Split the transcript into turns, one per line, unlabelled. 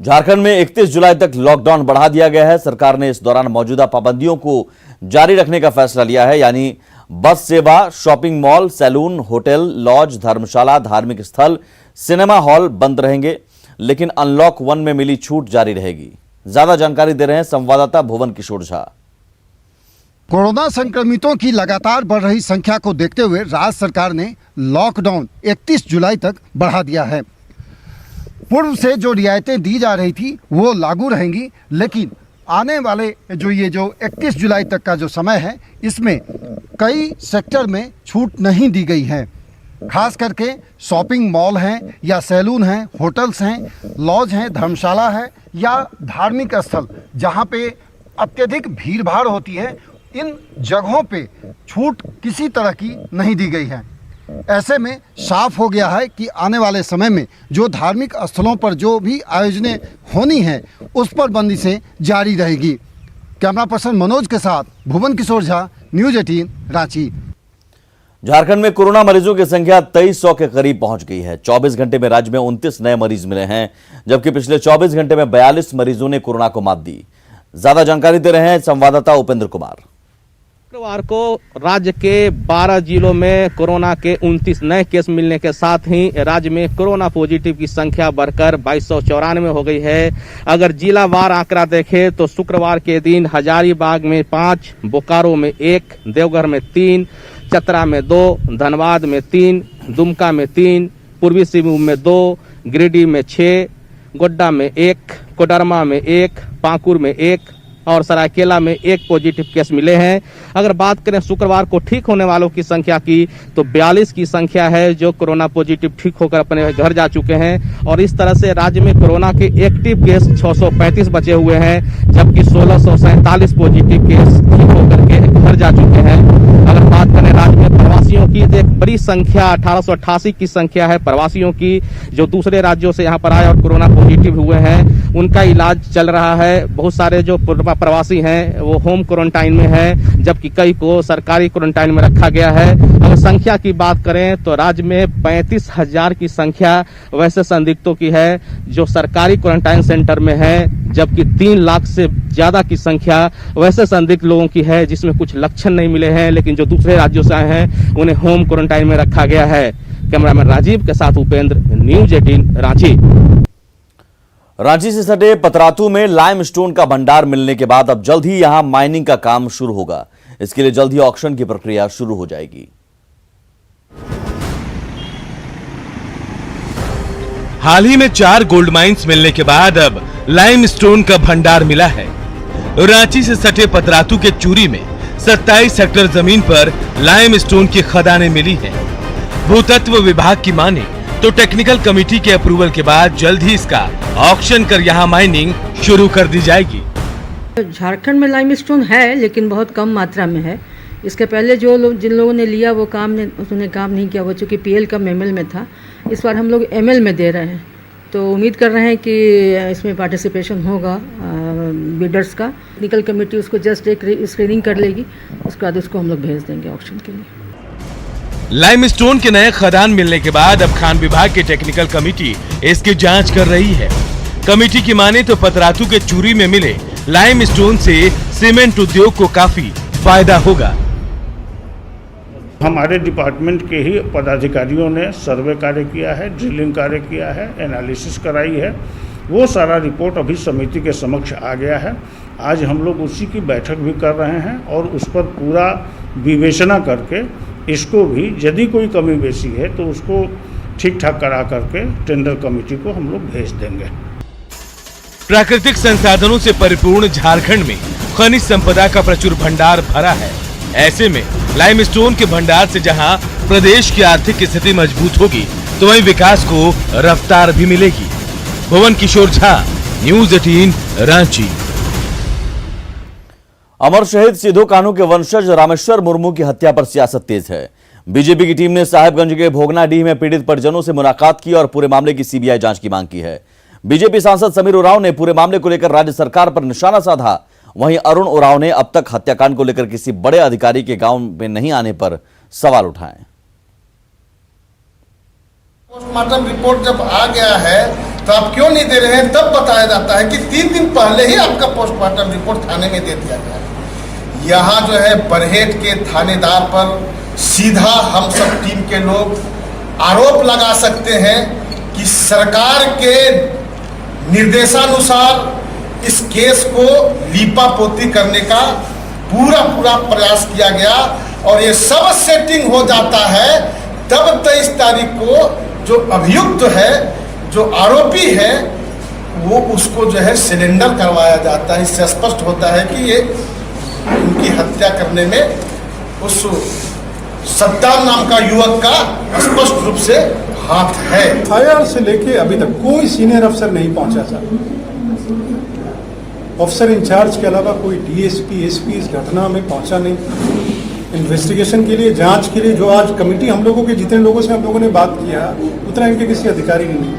झारखंड में 31 जुलाई तक लॉकडाउन बढ़ा दिया गया है। सरकार ने इस दौरान मौजूदा पाबंदियों को जारी रखने का फैसला लिया है, यानी बस सेवा, shopping mall, saloon, hotel, lodge, dharamshala, धार्मिक स्थल, सिनेमा हॉल बंद रहेंगे, लेकिन अनलॉक 1 में मिली छूट जारी रहेगी। ज्यादा जानकारी दे रहे हैं संवाददाता भुवन किशोर झा।
कोरोना संक्रमितों की लगातार बढ़ रही संख्या को देखते हुए राज्य सरकार ने लॉकडाउन 31 जुलाई तक बढ़ा दिया है। पूर्व से जो रियायतें दी जा रही थी वो लागू रहेंगी, लेकिन आने वाले जो 31 जुलाई तक का जो समय है इसमें कई सेक्टर में छूट नहीं दी गई है। खास करके शॉपिंग मॉल हैं या सैलून हैं, होटल्स हैं, लॉज हैं, धर्मशाला है या धार्मिक स्थल जहां पे अत्यधिक भीड़ भाड़ होती है, इन जगहों पे छूट किसी तरह की नहीं दी गई है। ऐसे में साफ हो गया है कि आने वाले समय में जो धार्मिक स्थलों पर जो भी आयोजनें होनी हैं उस पर बंदिशें जारी रहेगी। कैमरा पर्सन मनोज के साथ भुवन किशोर झा, न्यूज़ 18 रांची।
झारखंड में कोरोना मरीजों की संख्या 2300 के करीब पहुंच गई है। 24 घंटे में राज्य में 29 नए मरीज मिले हैं, जबकि पिछले 24 घंटे में 42 मरीजों ने कोरोना को मात दी। ज्यादा जानकारी दे रहे हैं संवाददाता उपेंद्र कुमार।
शुक्रवार को राज्य के 12 जिलों में कोरोना के 29 नए केस मिलने के साथ ही राज्य में कोरोना पॉजिटिव की संख्या बढ़कर 2294 हो गई है। अगर जिलावार आंकड़ा देखें तो शुक्रवार के दिन हजारीबाग में 5, बोकारो में 1, देवघर में 3, चतरा में 2, धनबाद में 3, दुमका में 3, पूर्वी सिंहभूम में 2, गिरिडीह में 6, गोड्डा में 1, कोडरमा में 1, पाकुड़ में 1 और सरायकेला में 1 पॉजिटिव केस मिले हैं। अगर बात करें शुक्रवार को ठीक होने वालों की संख्या की तो 42 की संख्या है जो कोरोना पॉजिटिव ठीक होकर अपने घर जा चुके हैं, और इस तरह से राज्य में कोरोना के एक्टिव केस 635 बचे हुए हैं, जबकि 1647 पॉजिटिव केस ठीक होकर के घर जा चुके हैं। अगर बात करें राज्य में प्रवासियों की तो एक बड़ी संख्या 1888 की संख्या है प्रवासियों की, जो दूसरे राज्यों से यहाँ पर आए और कोरोना पॉजिटिव हुए हैं। उनका इलाज चल रहा है। बहुत सारे जो प्रवासी हैं वो होम क्वारंटाइन में है, जबकि कई को सरकारी क्वारंटाइन में रखा गया है। अगर संख्या की बात करें तो राज्य में 35,000 की संख्या वैसे संदिग्धों की है जो सरकारी क्वारंटाइन सेंटर में है, जबकि 3 लाख से ज्यादा की संख्या वैसे संदिग्ध लोगों की है जिसमें कुछ लक्षण नहीं मिले हैं, लेकिन जो दूसरे राज्यों से आए हैं उन्हें होम क्वारंटाइन में रखा गया है। कैमरामैन राजीव के साथ उपेंद्र, न्यूज़ 18 रांची।
रांची से सटे पतरातू में लाइमस्टोन का भंडार मिलने के बाद अब जल्द ही यहां माइनिंग का काम शुरू होगा। इसके लिए जल्द ही ऑक्शन की प्रक्रिया शुरू हो जाएगी।
हाल ही में 4 गोल्ड माइंस मिलने के बाद अब लाइमस्टोन का भंडार मिला है। रांची से सटे पतरातू के चूरी में 27 हेक्टेयर जमीन पर लाइमस्टोन की खदानें मिली हैं। भूतत्व विभाग की माने तो टेक्निकल कमेटी के अप्रूवल के बाद जल्द ही इसका ऑक्शन कर यहाँ माइनिंग शुरू कर दी जाएगी।
झारखंड में लाइमस्टोन है, लेकिन बहुत कम मात्रा में है। इसके पहले जिन लोगों ने लिया वो उन्होंने काम नहीं किया, वो चूँकि PL कम ML में था। इस बार हम लोग ML में दे रहे हैं, तो उम्मीद कर रहे हैं कि इसमें पार्टिसिपेशन होगा बिडर्स का। टेक्निकल कमेटी उसको जस्ट एक स्क्रीनिंग कर लेगी, उसके बाद उसको हम लोग भेज देंगे ऑक्शन के लिए।
लाइमस्टोन के नए खदान मिलने के बाद अब खान विभाग की टेक्निकल कमेटी इसकी जांच कर रही है। कमेटी की माने तो पतरातू के चूरी में मिले लाइमस्टोन से सीमेंट उद्योग को काफी फायदा होगा।
हमारे डिपार्टमेंट के ही पदाधिकारियों ने सर्वे कार्य किया है, ड्रिलिंग कार्य किया है, एनालिसिस कराई है। वो सारा रिपोर्ट अभी समिति के समक्ष आ गया है। आज हम लोग उसी की बैठक भी कर रहे हैं और उस पर पूरा विवेचना करके इसको भी यदि कोई कमी बेसी है तो उसको ठीक ठाक करा करके टेंडर कमेटी को हम लोग भेज देंगे।
प्राकृतिक संसाधनों से परिपूर्ण झारखंड में खनिज संपदा का प्रचुर भंडार भरा है। ऐसे में लाइमस्टोन के भंडार से जहां प्रदेश की आर्थिक स्थिति मजबूत होगी तो वहीं विकास को रफ्तार भी मिलेगी। भुवन किशोर झा, न्यूज़ 18 रांची।
अमर शहीद सिद्धू कान्हू के वंशज रामेश्वर मुर्मू की हत्या पर सियासत तेज है। बीजेपी की टीम ने साहेबगंज के भोगनाडीह में पीड़ित परिजनों से मुलाकात की और पूरे मामले की CBI जांच की मांग की है। बीजेपी सांसद समीर उरांव ने पूरे मामले को लेकर राज्य सरकार पर निशाना साधा। वहीं अरुण उरांव ने अब तक हत्याकांड को लेकर किसी बड़े अधिकारी के गांव में नहीं आने पर सवाल उठाए।
पोस्टमार्टम रिपोर्ट जब आ गया है तो आप क्यों नहीं दे रहे हैं? तब बताया जाता है कि 3 दिन पहले ही आपका पोस्टमार्टम रिपोर्ट थाने में दे दिया गया है। यहाँ जो है बरहेट के थानेदार पर सीधा हम सब टीम के लोग आरोप लगा सकते हैं कि सरकार के निर्देशानुसार इस केस को लीपापोती करने का पूरा प्रयास किया गया और ये सब सेटिंग हो जाता है तब 23 तारीख को जो अभियुक्त है, जो आरोपी है, वो उसको जो है सिलेंडर करवाया जाता है। इससे स्पष्ट होता है कि ये उनकी हत्या करने में उस सत्तार नाम का युवक का स्पष्ट रूप से हाथ है।
एफआईआर से लेके अभी तक कोई सीनियर अफसर नहीं पहुंचा सर। ऑफिसर इंचार्ज के अलावा कोई डीएसपी, एसपी इस घटना में पहुंचा नहीं। इन्वेस्टिगेशन के लिए, जांच के लिए जो आज कमेटी हम लोगों के जितने लोगों से हम लोगों ने बात किया, उतना इनके किसी अधिकारी ने नहीं।